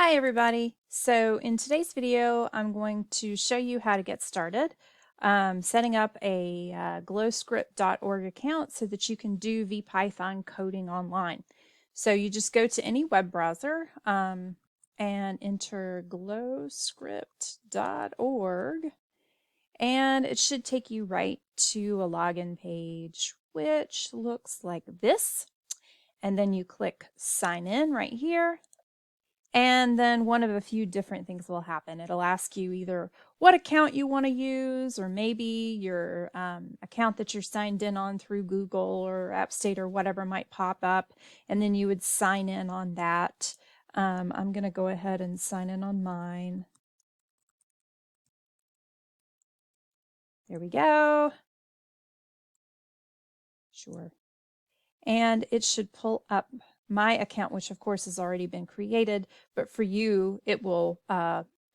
Hi everybody. So in today's video, I'm going to show you how to get started setting up a glowscript.org account so that you can do Vpython coding online. So you just go to any web browser and enter glowscript.org, and it should take you right to a login page, which looks like this. And then you click sign in right here. And then one of a few different things will happen. It'll ask you either what account you want to use, or maybe your account that you're signed in on through Google or AppState or whatever might pop up. And then you would sign in on that. I'm going to go ahead and sign in on mine. There we go. Sure. And it should pull up my account, which of course has already been created, but for you, it will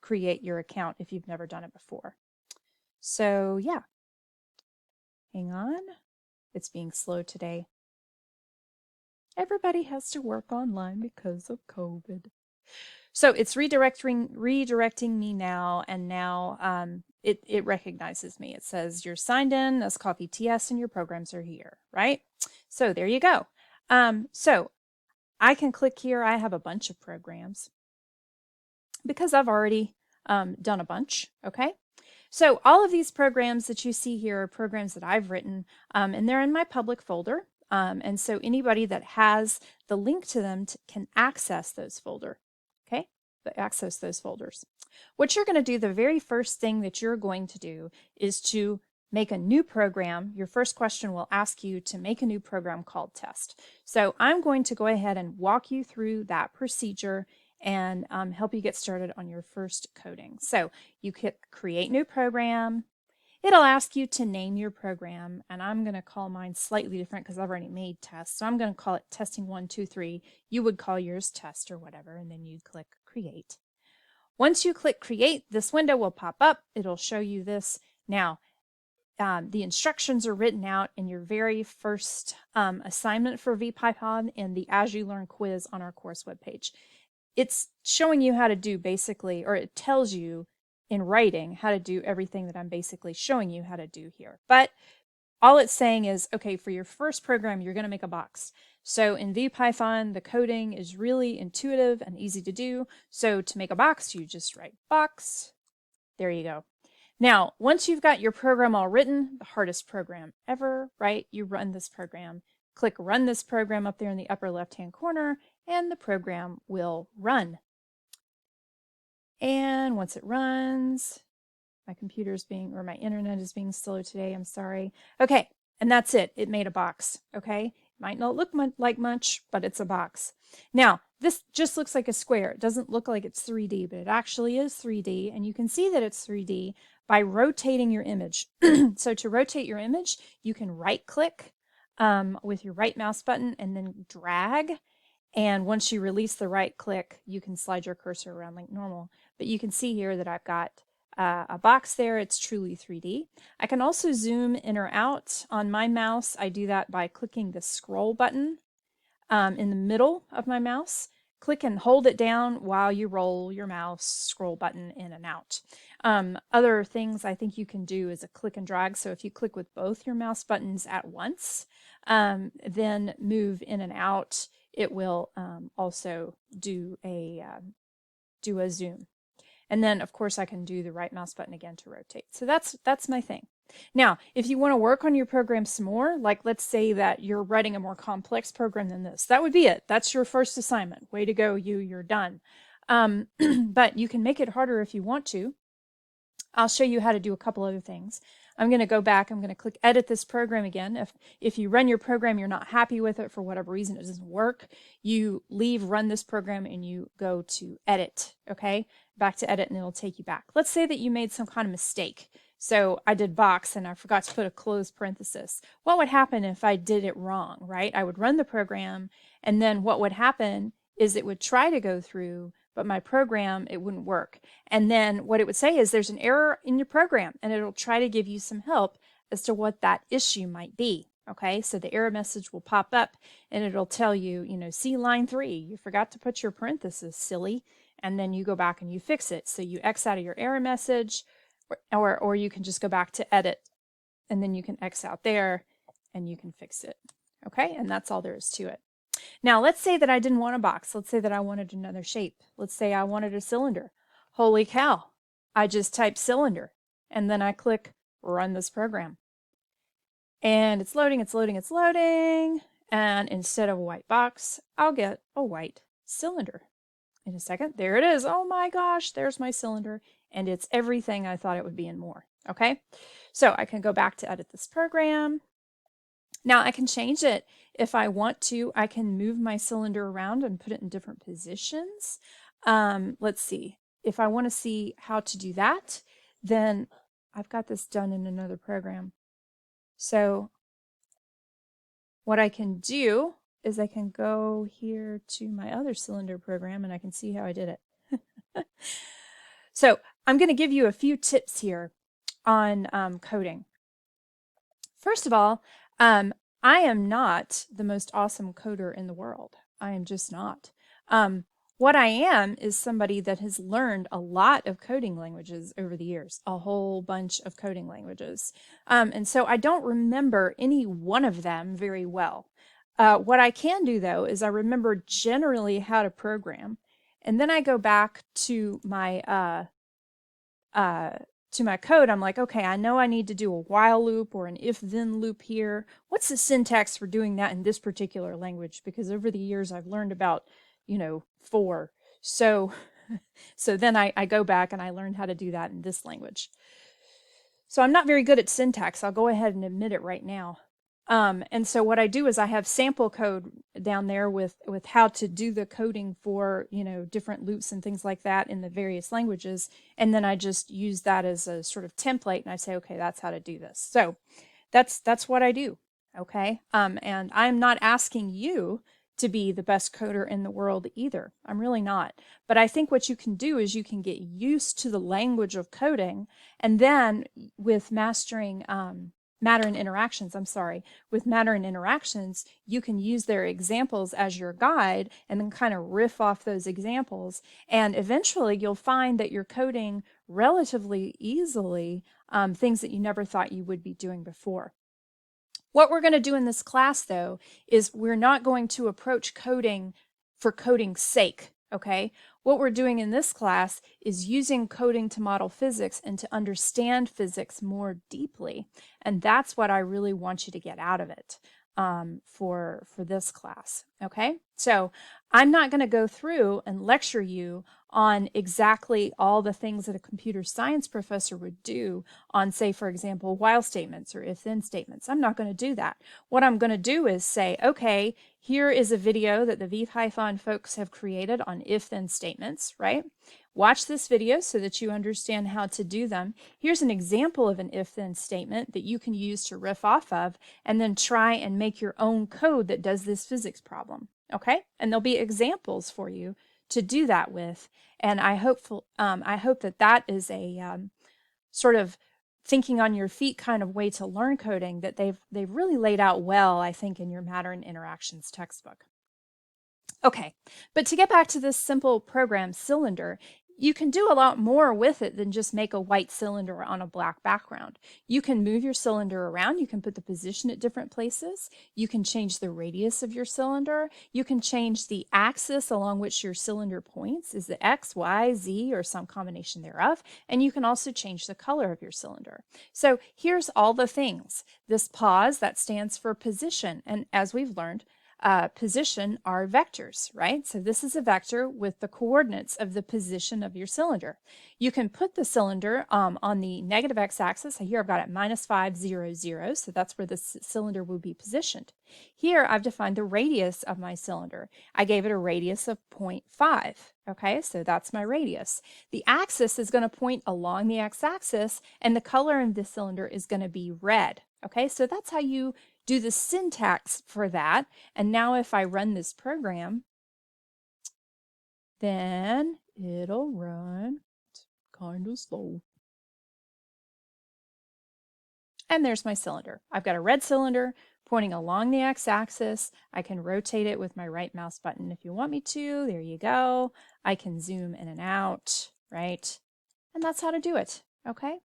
create your account if you've never done it before. So yeah, hang on. It's being slow today. Everybody has to work online because of COVID. So it's redirecting me now, and now it recognizes me. It says you're signed in as Coffee TS and your programs are here, right? So there you go. So I can click here. I have a bunch of programs because I've already done a bunch, okay? So all of these programs that you see here are programs that I've written, and they're in my public folder. And so anybody that has the link to them can access those folders. What you're going to do, the very first thing that you're going to do is to make a new program. Your first question will ask you to make a new program called test. So I'm going to go ahead and walk you through that procedure and help you get started on your first coding. So you click create new program. It'll ask you to name your program, and I'm going to call mine slightly different because I've already made tests. So I'm going to call it testing 1, 2, 3. You would call yours test or whatever, and then you'd click create. Once you click create, this window will pop up. It'll show you this. Now, the instructions are written out in your very first assignment for Vpython in the As You Learn quiz on our course webpage. It's showing you how to do basically, or it tells you in writing how to do everything that I'm basically showing you how to do here. But all it's saying is, okay, for your first program, you're going to make a box. So in Vpython, the coding is really intuitive and easy to do. So to make a box, you just write box. There you go. Now, once you've got your program all written, the hardest program ever, right? You run this program. Click run this program up there in the upper left-hand corner, and the program will run. And once it runs, my internet is being slow today. I'm sorry. Okay, and that's it. It made a box, okay? Might not look like much, but it's a box. Now, this just looks like a square. It doesn't look like it's 3D, but it actually is 3D, and you can see that it's 3D by rotating your image. So to rotate your image, you can right-click with your right mouse button and then drag. And once you release the right click, you can slide your cursor around like normal. But you can see here that I've got a box there. It's truly 3D. I can also zoom in or out on my mouse. I do that by clicking the scroll button in the middle of my mouse. Click and hold it down while you roll your mouse scroll button in and out. Other things I think you can do is a click and drag. So if you click with both your mouse buttons at once, then move in and out, it will also do a zoom. And then, of course, I can do the right mouse button again to rotate. So that's my thing. Now, if you want to work on your program some more, like let's say that you're writing a more complex program than this, that would be it. That's your first assignment. Way to go, you're done. But you can make it harder if you want to. I'll show you how to do a couple other things. I'm going to go back. I'm going to click edit this program again. If you run your program, you're not happy with it for whatever reason, it doesn't work, you leave run this program and you go to edit, okay? Back to edit, and it'll take you back. Let's say that you made some kind of mistake. So I did box and I forgot to put a closed parenthesis. What would happen if I did it wrong, right? I would run the program, and then what would happen is it would try to go through, but my program, it wouldn't work. And then what it would say is there's an error in your program, and it'll try to give you some help as to what that issue might be. Okay, so the error message will pop up and it'll tell you, see line 3, you forgot to put your parenthesis, silly. and then you go back and you fix it. So you X out of your error message, or you can just go back to edit, and then you can X out there and you can fix it. Okay, and that's all there is to it. Now let's say that I didn't want a box. Let's say that I wanted another shape. Let's say I wanted a cylinder. Holy cow, I just type cylinder and then I click run this program. And it's loading, it's loading, it's loading. And instead of a white box, I'll get a white cylinder. In a second, there it is. Oh my gosh, there's my cylinder. And it's everything I thought it would be and more. Okay, so I can go back to edit this program. Now I can change it if I want to. I can move my cylinder around and put it in different positions. Let's see. If I want to see how to do that, then I've got this done in another program. So what I can do is I can go here to my other cylinder program and I can see how I did it. So I'm going to give you a few tips here on coding. First of all, I am not the most awesome coder in the world. I am just not. What I am is somebody that has learned a lot of coding languages over the years, a whole bunch of coding languages. And so I don't remember any one of them very well. What I can do, though, is I remember generally how to program. And then I go back to my code. I'm like, okay, I know I need to do a while loop or an if-then loop here. What's the syntax for doing that in this particular language? Because over the years I've learned about, for. So then I go back and I learned how to do that in this language. So I'm not very good at syntax. I'll go ahead and admit it right now. And so what I do is I have sample code down there with how to do the coding for, different loops and things like that in the various languages. And then I just use that as a sort of template and I say, okay, that's how to do this. So that's what I do. Okay. And I'm not asking you to be the best coder in the world either. I'm really not. But I think what you can do is you can get used to the language of coding, and then with mastering matter and interactions, with matter and interactions, you can use their examples as your guide and then kind of riff off those examples. And eventually you'll find that you're coding relatively easily things that you never thought you would be doing before. What we're going to do in this class, though, is we're not going to approach coding for coding's sake, okay? What we're doing in this class is using coding to model physics and to understand physics more deeply. And that's what I really want you to get out of it for this class, okay? So I'm not going to go through and lecture you on exactly all the things that a computer science professor would do on, say, for example, while statements or if-then statements. I'm not going to do that. What I'm going to do is say, okay, here is a video that the Vpython folks have created on if-then statements, right? Watch this video so that you understand how to do them. Here's an example of an if-then statement that you can use to riff off of, and then try and make your own code that does this physics problem, okay? And there'll be examples for you to do that with, and I hope that is a sort of thinking on your feet kind of way to learn coding that they've really laid out well, I think, in your Matter and Interactions textbook. Okay, but to get back to this simple program, cylinder, you can do a lot more with it than just make a white cylinder on a black background. You can move your cylinder around. You can put the position at different places. You can change the radius of your cylinder. You can change the axis along which your cylinder points. Is it X, Y, Z, or some combination thereof? And you can also change the color of your cylinder. So here's all the things. This pause, that stands for position. And as we've learned, position are vectors, right? So this is a vector with the coordinates of the position of your cylinder. You can put the cylinder on the negative x-axis. Here I've got it -5, 0, 0, so that's where the cylinder will be positioned. Here I've defined the radius of my cylinder. I gave it a radius of 0.5, okay? So that's my radius. The axis is going to point along the x-axis, and the color of the cylinder is going to be red, okay? So that's how you do the syntax for that. And now if I run this program, then it'll run kind of slow. And there's my cylinder. I've got a red cylinder pointing along the x-axis. I can rotate it with my right mouse button if you want me to. There you go. I can zoom in and out, right? And that's how to do it, okay?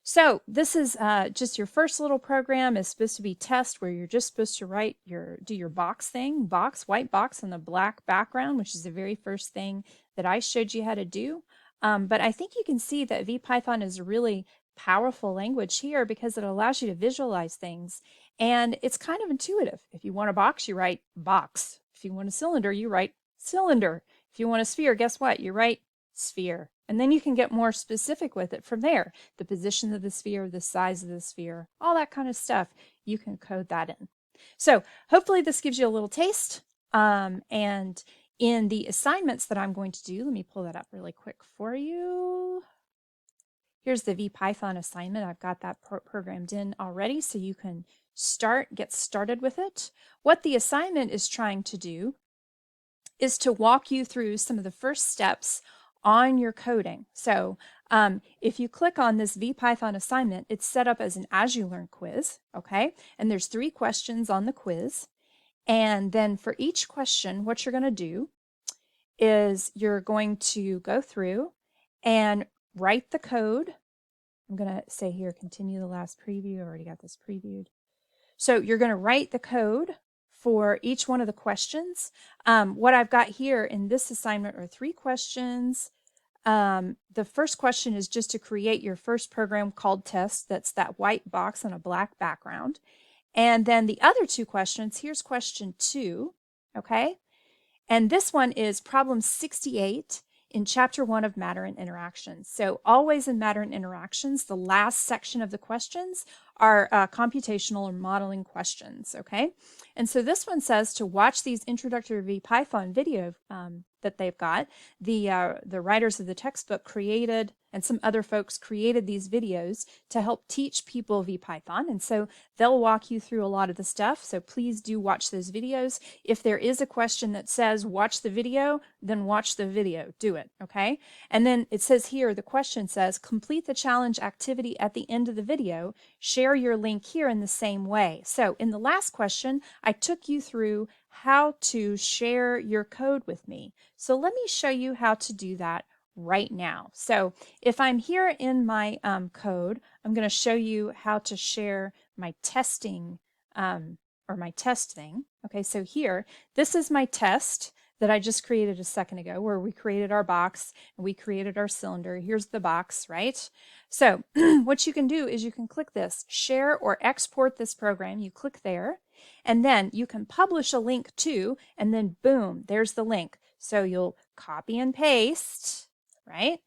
So this is just your first little program. Is supposed to be test, where you're just supposed to do your box thing, white box on the black background, which is the very first thing that I showed you how to do. But I think you can see that Vpython is a really powerful language here because it allows you to visualize things, and it's kind of intuitive. If you want a box, you write box. If you want a cylinder, you write cylinder. If you want a sphere, guess what? You write sphere. And then you can get more specific with it from there. The position of the sphere, the size of the sphere, all that kind of stuff. You can code that in. So hopefully this gives you a little taste. And in the assignments that I'm going to do, let me pull that up really quick for you. Here's the Vpython assignment. I've got that programmed in already, so you can get started with it. What the assignment is trying to do is to walk you through some of the first steps on your coding. So if you click on this Vpython assignment, it's set up as an As You Learn quiz, okay? And there's 3 questions on the quiz. And then for each question, what you're going to do is you're going to go through and write the code. I'm going to say here, continue the last preview. I already got this previewed. So you're going to write the code for each one of the questions. What I've got here in this assignment are 3 questions. The first question is just to create your first program called test. That's that white box on a black background. And then the other 2 questions, here's question 2, okay? And this one is problem 68 in chapter 1 of Matter and Interactions. So always in Matter and Interactions, the last section of the questions are computational or modeling questions, okay? And so this one says to watch these introductory Vpython video that they've got. The writers of the textbook created, and some other folks created these videos to help teach people Vpython. And so they'll walk you through a lot of the stuff. So please do watch those videos. If there is a question that says watch the video, then watch the video. Do it, okay? And then it says here, the question says, complete the challenge activity at the end of the video. Share your link here in the same way. So in the last question, I took you through how to share your code with me. So let me show you how to do that right now. So if I'm here in my code, I'm going to show you how to share my testing or my test thing. Okay, so here, this is my test that I just created a second ago, where we created our box and we created our cylinder. Here's the box, right? So what you can do is you can click this, share or export this program. You click there, and then you can publish a link to, and then boom, there's the link. So you'll copy and paste, right?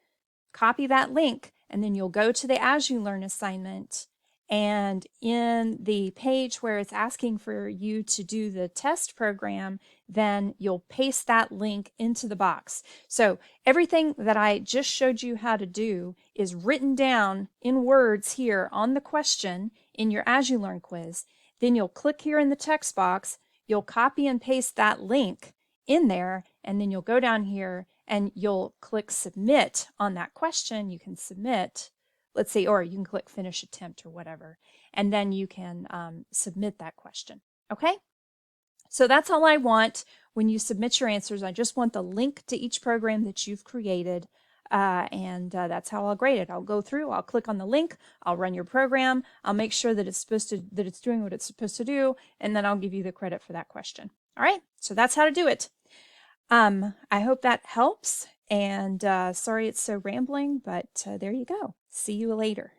Copy that link, and then you'll go to the As You Learn assignment, and in the page where it's asking for you to do the test program, then you'll paste that link into the box. So everything that I just showed you how to do is written down in words here on the question in your As You Learn quiz. Then you'll click here in the text box, you'll copy and paste that link in there, and then you'll go down here and you'll click submit on that question. You can submit, let's see, or you can click finish attempt or whatever, and then you can submit that question. Okay? So that's all I want when you submit your answers. I just want the link to each program that you've created, and that's how I'll grade it. I'll go through, I'll click on the link, I'll run your program, I'll make sure that it's doing what it's supposed to do, and then I'll give you the credit for that question. All right, so that's how to do it. I hope that helps, and sorry it's so rambling, but there you go. See you later.